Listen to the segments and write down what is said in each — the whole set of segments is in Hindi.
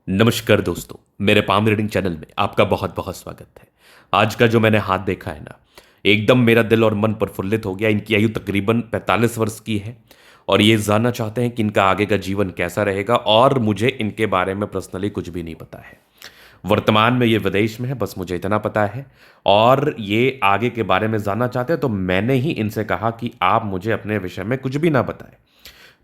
नमस्कार दोस्तों, मेरे पाम रीडिंग चैनल में आपका बहुत बहुत स्वागत है। आज का जो मैंने हाथ देखा है ना, एकदम मेरा दिल और मन प्रफुल्लित हो गया। इनकी आयु तकरीबन 45 वर्ष की है और ये जानना चाहते हैं कि इनका आगे का जीवन कैसा रहेगा। और मुझे इनके बारे में पर्सनली कुछ भी नहीं पता है। वर्तमान में ये विदेश में है, बस मुझे इतना पता है। और ये आगे के बारे में जानना चाहते हैं, तो मैंने ही इनसे कहा कि आप मुझे अपने विषय में कुछ भी ना बताएं,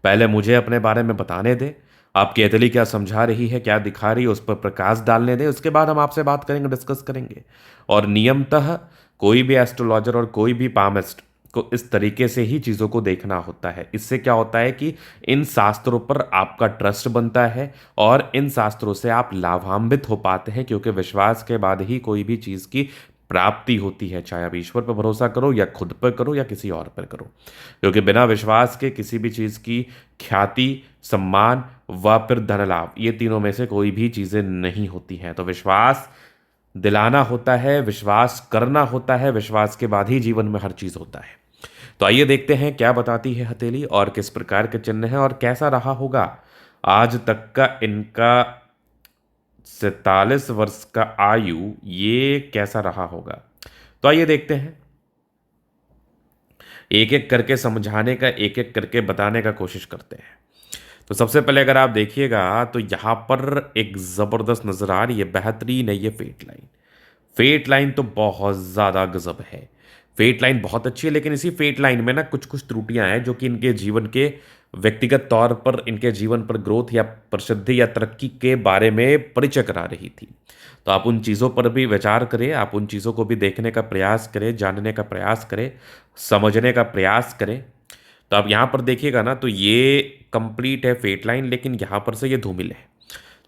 पहले मुझे अपने बारे में बताने दें। आपकी अतली क्या समझा रही है, क्या दिखा रही है, उस पर प्रकाश डालने दें। उसके बाद हम आपसे बात करेंगे, डिस्कस करेंगे। और नियमतः कोई भी एस्ट्रोलॉजर और कोई भी पामिस्ट को इस तरीके से ही चीज़ों को देखना होता है। इससे क्या होता है कि इन शास्त्रों पर आपका ट्रस्ट बनता है और इन शास्त्रों से आप लाभान्वित हो पाते हैं, क्योंकि विश्वास के बाद ही कोई भी चीज़ की प्राप्ति होती है। चाहे आप ईश्वर पर भरोसा करो या खुद पर करो या किसी और पर करो, क्योंकि बिना विश्वास के किसी भी चीज़ की ख्याति, सम्मान व फिर धन लाभ, ये तीनों में से कोई भी चीज़ें नहीं होती हैं। तो विश्वास दिलाना होता है, विश्वास करना होता है, विश्वास के बाद ही जीवन में हर चीज़ होता है। तो आइए देखते हैं क्या बताती है हथेली और किस प्रकार के चिन्ह हैं और कैसा रहा होगा आज तक का इनका 47 वर्ष का आयु, ये कैसा रहा होगा। तो आइए देखते हैं, एक एक करके समझाने का, एक एक करके बताने का कोशिश करते हैं। तो सबसे पहले अगर आप देखिएगा तो यहाँ पर एक ज़बरदस्त नज़र आ रही है, बेहतरीन है ये फेट लाइन। फेट लाइन तो बहुत ज़्यादा गजब है। फेट लाइन बहुत अच्छी है, लेकिन इसी फेट लाइन में ना कुछ कुछ त्रुटियां हैं जो कि इनके जीवन के व्यक्तिगत तौर पर, इनके जीवन पर ग्रोथ या प्रसिद्धि या तरक्की के बारे में परिचय करा रही थी। तो आप उन चीज़ों पर भी विचार करें, आप उन चीज़ों को भी देखने का प्रयास करें, जानने का प्रयास करें, समझने का प्रयास करें। तो आप यहाँ पर देखिएगा ना, तो ये कंप्लीट है फेट लाइन, लेकिन यहाँ पर से ये धूमिल है।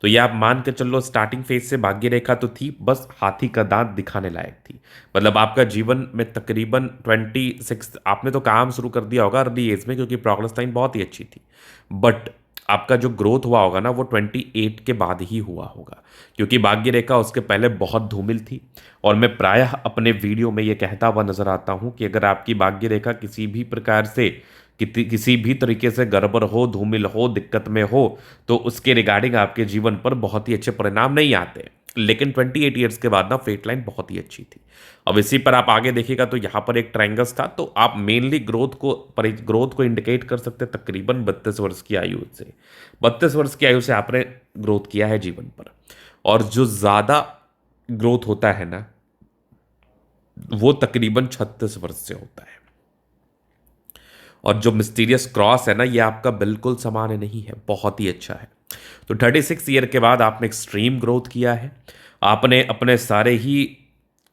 तो ये आप मान के चलो, स्टार्टिंग फेज से भाग्य रेखा तो थी, बस हाथी का दांत दिखाने लायक थी। मतलब आपका जीवन में तकरीबन 26, आपने तो काम शुरू कर दिया होगा अर्ली एज में, क्योंकि प्रोग्रेस टाइम बहुत ही अच्छी थी। बट आपका जो ग्रोथ हुआ होगा ना, वो 28 के बाद ही हुआ होगा, क्योंकि भाग्य रेखा उसके पहले बहुत धूमिल थी। और मैं प्रायः अपने वीडियो में ये कहता हुआ नजर आता हूँ कि अगर आपकी भाग्य रेखा किसी भी प्रकार से, किसी भी तरीके से गड़बड़ हो, धूमिल हो, दिक्कत में हो, तो उसके रिगार्डिंग आपके जीवन पर बहुत ही अच्छे परिणाम नहीं आते। लेकिन 28 ईयर्स के बाद ना फेट लाइन बहुत ही अच्छी थी। अब इसी पर आप आगे देखिएगा तो यहाँ पर एक ट्रायंगल्स था, तो आप मेनली ग्रोथ को इंडिकेट कर सकते हैं तकरीबन 32 वर्ष की आयु से। 32 वर्ष की आयु से आपने ग्रोथ किया है जीवन पर। और जो ज़्यादा ग्रोथ होता है ना, वो तकरीबन 36 वर्ष से होता है। और जो मिस्टीरियस क्रॉस है ना, ये आपका बिल्कुल सामान्य नहीं है, बहुत ही अच्छा है। तो 36 ईयर के बाद आपने एक्सट्रीम ग्रोथ किया है। आपने अपने सारे ही,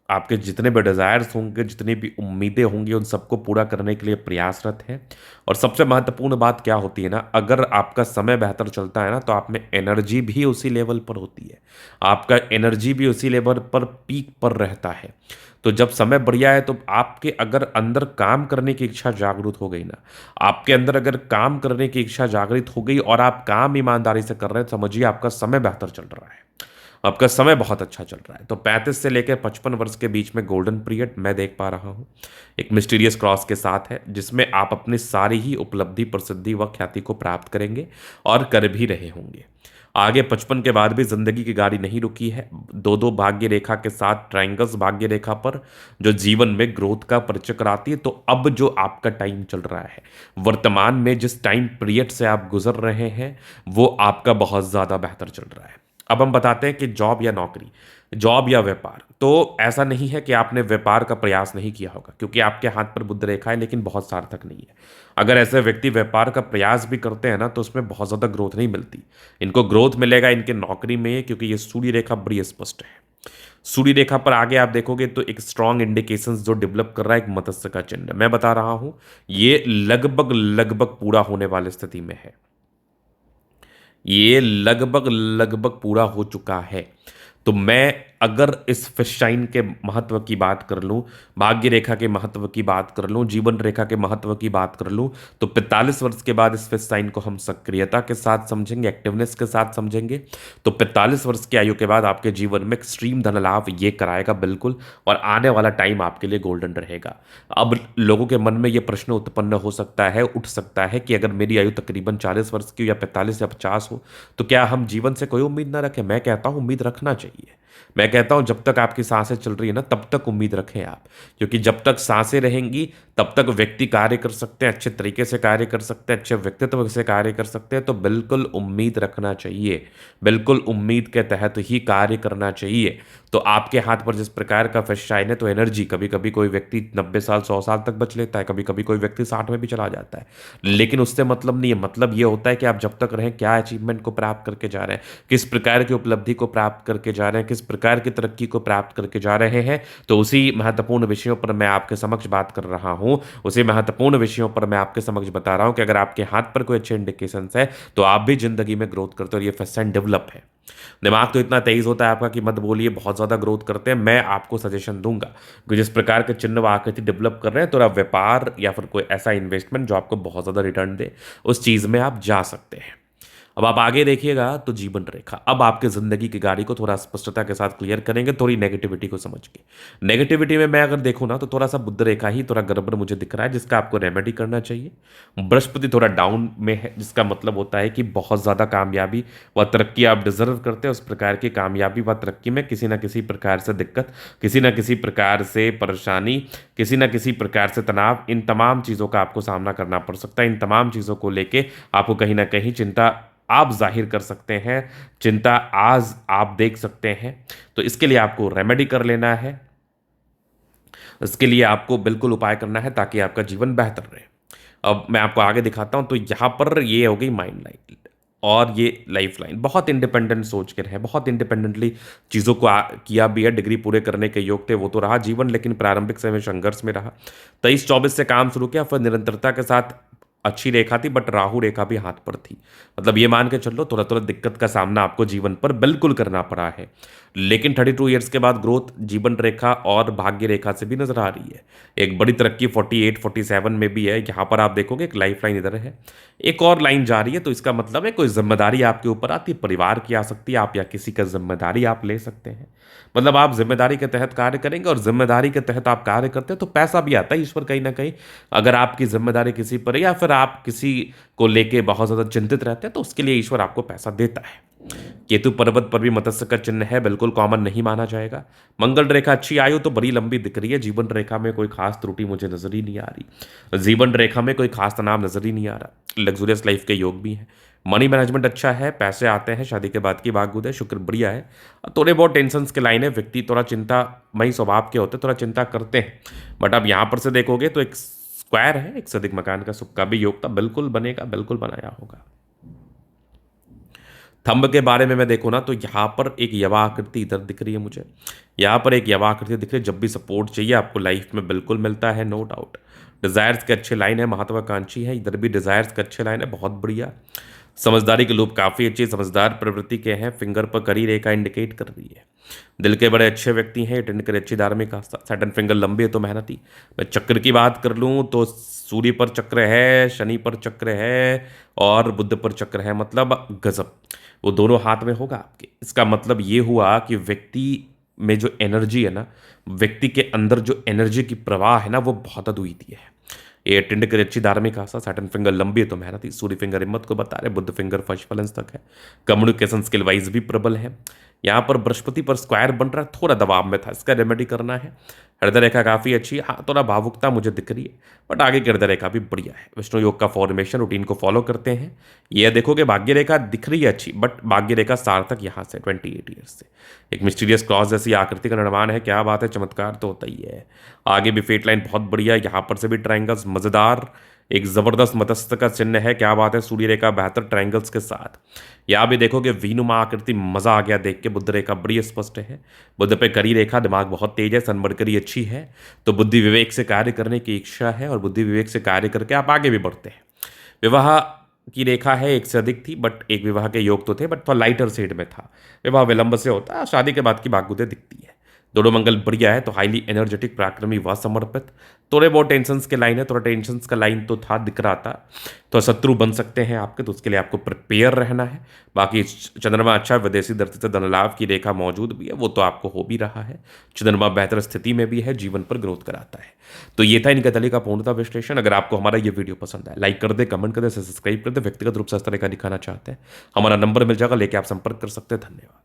आपके जितने भी डिज़ायर्स होंगे, जितनी भी उम्मीदें होंगी, उन सबको पूरा करने के लिए प्रयासरत हैं। और सबसे महत्वपूर्ण बात क्या होती है ना, अगर आपका समय बेहतर चलता है ना, तो आप में एनर्जी भी उसी लेवल पर होती है। आपका एनर्जी भी उसी लेवल पर पीक पर रहता है। तो जब समय बढ़िया है, तो आपके अगर अंदर काम करने की इच्छा जागृत हो गई ना, आपके अंदर अगर काम करने की इच्छा जागृत हो गई और आप काम ईमानदारी से कर रहे हैं, समझिए आपका समय बेहतर चल रहा है, आपका समय बहुत अच्छा चल रहा है। तो 35 से लेकर 55 वर्ष के बीच में गोल्डन पीरियड मैं देख पा रहा हूँ, एक मिस्टीरियस क्रॉस के साथ है, जिसमें आप अपनी सारी ही उपलब्धि, प्रसिद्धि व ख्याति को प्राप्त करेंगे और कर भी रहे होंगे। आगे 55 के बाद भी जिंदगी की गाड़ी नहीं रुकी है। दो दो भाग्य रेखा के साथ ट्रायंगल्स भाग्य रेखा पर जो जीवन में ग्रोथ का परिचय कराती है। तो अब जो आपका टाइम चल रहा है, वर्तमान में जिस टाइम पीरियड से आप गुजर रहे हैं, वो आपका बहुत ज़्यादा बेहतर चल रहा है। अब हम बताते हैं कि जॉब या नौकरी, जॉब या व्यापार। तो ऐसा नहीं है कि आपने व्यापार का प्रयास नहीं किया होगा, क्योंकि आपके हाथ पर बुध रेखा है, लेकिन बहुत सार्थक नहीं है। अगर ऐसे व्यक्ति व्यापार का प्रयास भी करते हैं ना, तो उसमें बहुत ज़्यादा ग्रोथ नहीं मिलती। इनको ग्रोथ मिलेगा इनके नौकरी में, क्योंकि ये सूर्य रेखा बड़ी स्पष्ट है। सूर्य रेखा पर आगे आप देखोगे तो एक स्ट्रॉन्ग इंडिकेशंस जो डेवलप कर रहा है, एक मत्स्य का चिन्ह मैं बता रहा हूं, ये लगभग लगभग पूरा होने वाली स्थिति में है। ये लगभग लगभग पूरा हो चुका है। तो मैं अगर इस फिश साइन के महत्व की बात कर लूँ, भाग्य रेखा के महत्व की बात कर लूँ, जीवन रेखा के महत्व की बात कर लूँ, तो 45 वर्ष के बाद इस फिश साइन को हम सक्रियता के साथ समझेंगे, एक्टिवनेस के साथ समझेंगे। तो 45 वर्ष की आयु के बाद आपके जीवन में एक्सट्रीम धन लाभ ये कराएगा बिल्कुल, और आने वाला टाइम आपके लिए गोल्डन रहेगा। अब लोगों के मन में ये प्रश्न उत्पन्न हो सकता है, उठ सकता है कि अगर मेरी आयु तकरीबन 40 वर्ष की हो या 45 या 50 हो, तो क्या हम जीवन से कोई उम्मीद ना रखें? मैं कहता हूं उम्मीद रखना चाहिए। मैं कहता हूं जब तक आपकी सांसें चल रही है ना, तब तक उम्मीद रखें आप, क्योंकि जब तक सांसें रहेंगी तब तक व्यक्ति कार्य कर सकते हैं, अच्छे तरीके से कार्य कर सकते हैं, अच्छे व्यक्तित्व से कार्य कर सकते हैं। तो बिल्कुल उम्मीद रखना चाहिए, बिल्कुल उम्मीद के तहत ही कार्य करना चाहिए। तो आपके हाथ पर जिस प्रकार का फिश साइन है, तो एनर्जी, कभी कभी कोई व्यक्ति 90 साल 100 साल तक बच लेता है, कभी कभी कोई व्यक्ति 60 में भी चला जाता है, लेकिन उससे मतलब नहीं है। मतलब ये होता है कि आप जब तक रहें, क्या अचीवमेंट को प्राप्त करके जा रहे हैं, किस प्रकार की उपलब्धि को प्राप्त करके जा रहे हैं, किस प्रकार की तरक्की को प्राप्त करके जा रहे हैं। तो उसी महत्वपूर्ण विषयों पर मैं आपके समक्ष बात कर रहा हूं, उसी महत्वपूर्ण विषयों पर मैं आपके समक्ष बता रहा हूं कि अगर आपके हाथ पर कोई अच्छे इंडिकेशन है, तो आप भी जिंदगी में ग्रोथ करते हो और ये फिश साइन डेवलप है। दिमाग तो इतना तेज होता है आपका कि मत बोलिए, बहुत ज़्यादा ग्रोथ करते हैं। मैं आपको सजेशन दूंगा कि जिस प्रकार के चिन्ह व आकृति डेवलप कर रहे हैं, तो आप व्यापार या फिर कोई ऐसा इन्वेस्टमेंट जो आपको बहुत ज़्यादा रिटर्न दे, उस चीज़ में आप जा सकते हैं। अब आप आगे देखिएगा तो जीवन रेखा, अब आपके जिंदगी की गाड़ी को थोड़ा स्पष्टता के साथ क्लियर करेंगे, थोड़ी नेगेटिविटी को समझ के। नेगेटिविटी में मैं अगर देखूँ ना, तो थोड़ा सा बुध रेखा ही थोड़ा गड़बड़ मुझे दिख रहा है, जिसका आपको रेमेडी करना चाहिए। बृहस्पति थोड़ा डाउन में है, जिसका मतलब होता है कि बहुत ज़्यादा कामयाबी व तरक्की आप डिजर्व करते हैं। उस प्रकार की कामयाबी व तरक्की में किसी ना किसी प्रकार से दिक्कत, किसी ना किसी प्रकार से परेशानी, किसी ना किसी प्रकार से तनाव, इन तमाम चीज़ों का आपको सामना करना पड़ सकता है। इन तमाम चीज़ों को लेके आपको कहीं ना कहीं चिंता आप जाहिर कर सकते हैं, चिंता आज आप देख सकते हैं। तो इसके लिए आपको रेमेडी कर लेना है, इसके लिए आपको बिल्कुल उपाय करना है ताकि आपका जीवन बेहतर रहे। अब मैं आपको आगे दिखाता हूं। तो यहां पर ये हो गई माइंड लाइन और ये लाइफ लाइन। बहुत इंडिपेंडेंट सोच के रहे, बहुत इंडिपेंडेंटली चीज़ों को किया भी है। डिग्री पूरे करने के योग थे, वो तो रहा जीवन, लेकिन प्रारंभिक समय संघर्ष में रहा। 23-24 से काम शुरू किया, फिर निरंतरता के साथ अच्छी रेखा थी, बट राहु रेखा भी हाथ पर थी। मतलब ये मान के चलो, थोड़ा थोड़ा दिक्कत का सामना आपको जीवन पर बिल्कुल करना पड़ा है। लेकिन 32 ईयर्स के बाद ग्रोथ जीवन रेखा और भाग्य रेखा से भी नजर आ रही है। एक बड़ी तरक्की 48-47 में भी है। यहाँ पर आप देखोगे एक लाइफ लाइन इधर है, एक और लाइन जा रही है। तो इसका मतलब है कोई जिम्मेदारी आपके ऊपर आती है, परिवार की आ सकती है, आप या किसी का जिम्मेदारी आप ले सकते हैं। मतलब आप जिम्मेदारी के तहत कार्य करेंगे, और जिम्मेदारी के तहत आप कार्य करते हैं तो पैसा भी आता है। ईश्वर कहीं ना कहीं, अगर आपकी जिम्मेदारी किसी पर है या फिर आप किसी को लेके बहुत ज्यादा चिंतित रहते हैं, तो उसके लिए ईश्वर आपको पैसा देता है। केतु पर्वत पर भी मत्स्य का चिन्ह है, बिल्कुल कॉमन नहीं माना जाएगा। मंगल रेखा अच्छी आयु तो बड़ी लंबी दिख रही है। जीवन रेखा में कोई खास त्रुटि मुझे नजर ही नहीं आ रही, जीवन रेखा में कोई खास तनाव नजर ही नहीं आ रहा। लग्जूरियस लाइफ के योग भी है, मनी मैनेजमेंट अच्छा है, पैसे आते हैं, शादी के बाद की भाग्य है, शुक्र बढ़िया है। थोड़े बहुत टेंशन के लाइन है, व्यक्ति थोड़ा चिंतामयी स्वभाव के होते हैं, थोड़ा चिंता करते हैं। बट अब यहाँ पर से देखोगे तो एक स्क्वायर है, एक से अधिक मकान का सुख का भी योग था, बिल्कुल बनेगा, बिल्कुल बनाया होगा। थंब के बारे में मैं देखूँ ना, तो यहाँ पर एक यवा आकृति इधर दिख रही है मुझे, यहाँ पर एक यवा आकृति दिख रही है। जब भी सपोर्ट चाहिए आपको लाइफ में बिल्कुल मिलता है, नो डाउट। डिजायर्स के अच्छे लाइन है, महत्वाकांक्षी है, इधर भी डिजायर्स के अच्छे लाइन है, बहुत बढ़िया। समझदारी के लोग काफ़ी अच्छी समझदार प्रवृत्ति के हैं, फिंगर पर करी रेखा इंडिकेट कर रही है। दिल के बड़े अच्छे व्यक्ति हैं, अटेंड करे अच्छी धार्मिक आस्था। सैटर्न फिंगर लंबी है तो मेहनती। मैं चक्र की बात कर लूँ तो सूर्य पर चक्र है, शनि पर चक्र है और बुध पर चक्र है, मतलब गजब। वो दोनों हाथ में होगा आपके। इसका मतलब ये हुआ कि व्यक्ति में जो एनर्जी है ना, व्यक्ति के अंदर जो एनर्जी की प्रवाह है ना, वो बहुत अद्वितीय है। ये अटेंड करे अच्छी धार्मिक आस्था। सैटर्न फिंगर लंबी है तो मेहनती। सूर्य फिंगर हिम्मत को बता रहे, बुध फिंगर फर्स्ट फलन तक है, कम्युनिकेशन स्किल वाइज भी प्रबल है। यहाँ पर बृहस्पति पर स्क्वायर बन रहा है, थोड़ा दबाव में था, इसका रेमेडी करना है। हृदय रेखा काफ़ी अच्छी है, हाँ थोड़ा भावुकता मुझे दिख रही है, बट आगे की हृदय रेखा भी बढ़िया है। विष्णु योग का फॉर्मेशन रूटीन को फॉलो करते हैं। ये देखोगे भाग्य रेखा दिख रही है अच्छी, बट भाग्य रेखा सार्थक यहाँ से 28 ईयर्स से एक मिस्टीरियस क्रॉस जैसी आकृति का निर्माण है। क्या बात है, चमत्कार तो होता ही है। आगे भी फेट लाइन बहुत बढ़िया, यहाँ पर से भी ट्राइंगल्स मजेदार, एक जबरदस्त मत्स्य का चिन्ह है। क्या बात है, सूर्य रेखा बेहतर ट्राइंगल्स के साथ। यहाँ भी देखोगे वीनुमा आकृति, मजा आ गया देख के। बुध रेखा बड़ी स्पष्ट है, बुध पे करी रेखा, दिमाग बहुत तेज है, सनबड़करी अच्छी है। तो बुद्धि विवेक से कार्य करने की इच्छा है और बुद्धि विवेक से कार्य करके आप आगे भी बढ़ते हैं। विवाह की रेखा है, एक से अधिक थी, बट एक विवाह के योग तो थे, बट थोड़ा लाइटर शेड में था। विवाह विलंब से होता है, शादी के बाद की भाग्योदय दिखती है। दोनों मंगल बढ़िया है, तो हाईली एनर्जेटिक, पराक्रमी व समर्पित। थोड़े बहुत टेंशन्स के लाइन है, थोड़ा टेंशन्स का लाइन तो था, दिख रहा था। तो शत्रु बन सकते हैं आपके, तो उसके लिए आपको प्रिपेयर रहना है। बाकी चंद्रमा अच्छा, विदेशी दृष्टि से धन लाभ की रेखा मौजूद भी है, वो तो आपको हो भी रहा है। चंद्रमा बेहतर स्थिति में भी है, जीवन पर ग्रोथ कराता है। तो ये था इनका तले का पूर्णता विश्लेषण। अगर आपको हमारा ये वीडियो पसंद आए, लाइक कर दे, कमेंट कर दे, सब्सक्राइब कर दे। व्यक्तिगत रूप से इस तरह का दिखाना चाहते हैं, हमारा नंबर मिल जाएगा, लेके आप संपर्क कर सकते हैं। धन्यवाद।